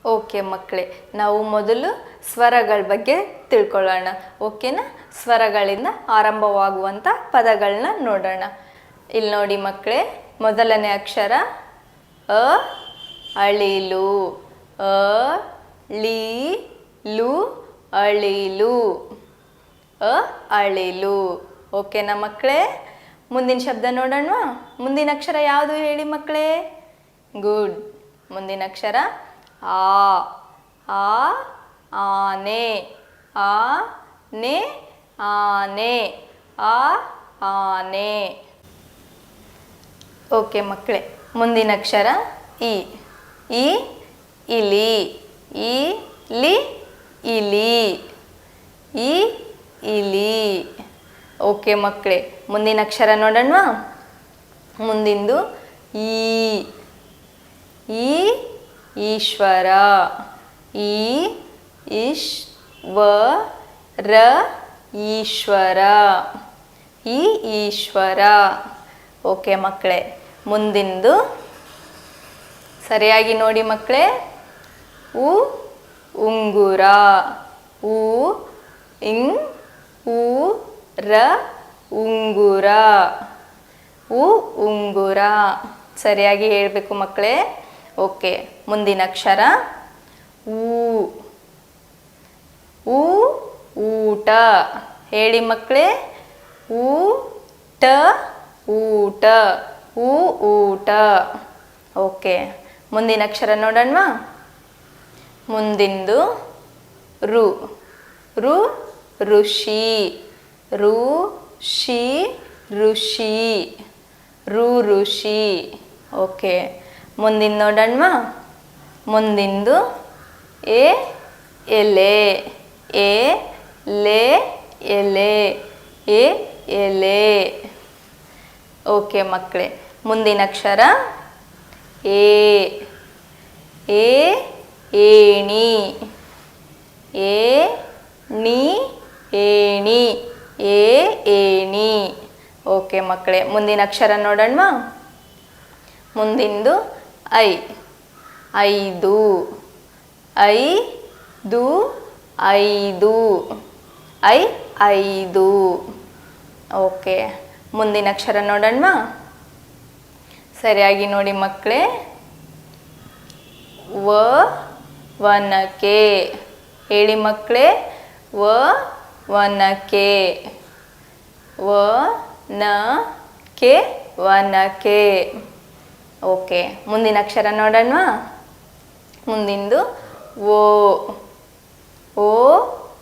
Okay ಮಕ್ಕಳೇ, ನಾವು ಮೊದಲು ಸ್ವರಗಳ ಬಗ್ಗೆ ತಿಳ್ಕೊಳ್ಳೋಣ. ಓಕೆನಾ? ಸ್ವರಗಳಿಂದ ಆರಂಭವಾಗುವಂಥ ಪದಗಳನ್ನ ನೋಡೋಣ. ಇಲ್ಲಿ ನೋಡಿ ಮಕ್ಕಳೇ, ಮೊದಲನೇ ಅಕ್ಷರ ಅ, ಅಳಿಲು. ಅ, ಳಿ, ಲು, ಅಳಿಲು. ಅ, ಅಳಿಲು. ಓಕೆನಾ ಮಕ್ಕಳೇ? ಮುಂದಿನ ಶಬ್ದ ನೋಡೋಣ. ಮುಂದಿನ ಅಕ್ಷರ ಯಾವುದು ಹೇಳಿ ಮಕ್ಕಳೇ? ಗುಡ್. ಮುಂದಿನ ಅಕ್ಷರ ಆ. ಆ, ಆನೆ. ಆ, ನೆ, ಆನೆ. ಆ, ಆನೆ. ಓಕೆ ಮಕ್ಕಳೇ, ಮುಂದಿನ ಅಕ್ಷರ ಇ. ಇ, ಇಲಿ. ಇ, ಲಿ, ಇಲಿ. ಇ, ಇಲಿ. ಓಕೆ ಮಕ್ಕಳೇ, ಮುಂದಿನ ಅಕ್ಷರ ನೋಡೋಣ. ಮುಂದಿಂದು ಈ. ಈ, ಈಶ್ವರ. ಈ, ಇಶ್, ವ, ರ, ಈಶ್ವರ. ಈ, ಈಶ್ವರ. ಓಕೆ ಮಕ್ಕಳೇ, ಮುಂದಿಂದು ಸರಿಯಾಗಿ ನೋಡಿ ಮಕ್ಕಳೇ. ಉ, ಉಂಗುರ. ಉ, ಇಂಗ್, ಉ, ರ, ಉಂಗುರ. ಉ, ಉಂಗುರ. ಸರಿಯಾಗಿ ಹೇಳಬೇಕು ಮಕ್ಕಳೇ. ಓಕೆ, ಮುಂದಿನ ಅಕ್ಷರ ಊ. ಉ, ಊಟ. ಹೇಳಿ ಮಕ್ಕಳೇ. ಊ, ಟ, ಊಟ. ಉ, ಊಟ. ಓಕೆ, ಮುಂದಿನ ಅಕ್ಷರ ನೋಡೋಣ. ಮುಂದಿಂದು ರು. ರು, ಋಷಿ. ರು, ಶಿ, ಋಷಿ. ರು, ಋಷಿ. ಓಕೆ, ಮುಂದಿನ ನೋಡೋಣ. ಮುಂದಿಂದು ಎ, ಎಲೆ. ಎ, ಲೆ, ಎಲೆ. ಎ, ಎಲೆ. ಓಕೆ ಮಕ್ಕಳೇ, ಮುಂದಿನ ಅಕ್ಷರ ಎ. ಎ, ಏಣಿ. ಎ, ನಿ, ಏಣಿ. ಎ, ಏಣಿ. ಓಕೆ ಮಕ್ಕಳೇ, ಮುಂದಿನ ಅಕ್ಷರ ನೋಡೋಣ. ಮುಂದಿಂದು ಐ. ಐದು. ಐ, ದು, ಐದು. ಐ, ಐದು. ಓಕೆ, ಮುಂದಿನ ಅಕ್ಷರ ನೋಡೋಣ. ಸರಿಯಾಗಿ ನೋಡಿ ಮಕ್ಕಳೇ. ವ, ವನಕೆ. ಹೇಳಿ ಮಕ್ಕಳೇ. ವ, ವನಕೆ. ವ, ನ, ಕೆ, ವನಕೆ. ಓಕೆ, ಮುಂದಿನ ಅಕ್ಷರ ನೋಡೋಣ. ಮುಂದಿಂದು ಓ. ಓ,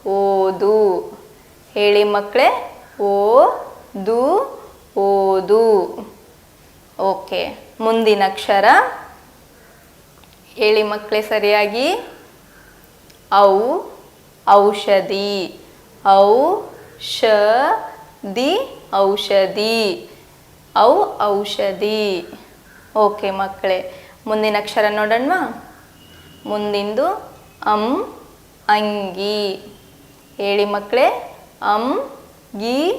ಓದು. ಹೇಳಿ ಮಕ್ಕಳೇ. ಓ, ದು, ಓದು. ಓಕೆ, ಮುಂದಿನ ಅಕ್ಷರ ಹೇಳಿ ಮಕ್ಕಳೇ ಸರಿಯಾಗಿ. ಔ, ಔಷಧಿ. ಔ, ಷ, ದಿ, ಔಷಧಿ. ಔ, ಔಷಧಿ. ಓಕೆ ಮಕ್ಕಳೇ, ಮುಂದಿನ ಅಕ್ಷರ ನೋಡೋಣ. ಮುಂದಿಂದು ಅಂ, ಅಂಗಿ. ಹೇಳಿ ಮಕ್ಕಳೇ. ಅಂ, ಗಿ,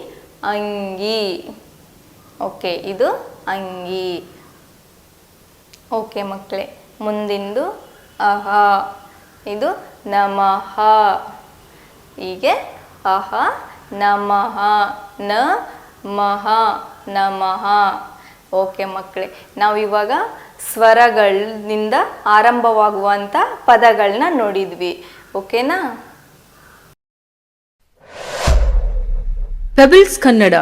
ಅಂಗಿ. ಓಕೆ, ಇದು ಅಂಗಿ. ಓಕೆ ಮಕ್ಕಳೇ, ಮುಂದಿಂದು ಅಹ. ಇದು ನಮಃ. ಹೀಗೆ ಅಹ, ನಮಃ. ನ, ಮಹ, ನಮಃ. ಓಕೆ ಮಕ್ಕಳೇ, ನಾವು ಇವಾಗ ಸ್ವರಗಳಿಂದ ಆರಂಭವಾಗುವಂಥ ಪದಗಳನ್ನ ನೋಡಿದ್ವಿ. ಓಕೆನಾ? ಪೆಬಲ್ಸ್ ಕನ್ನಡ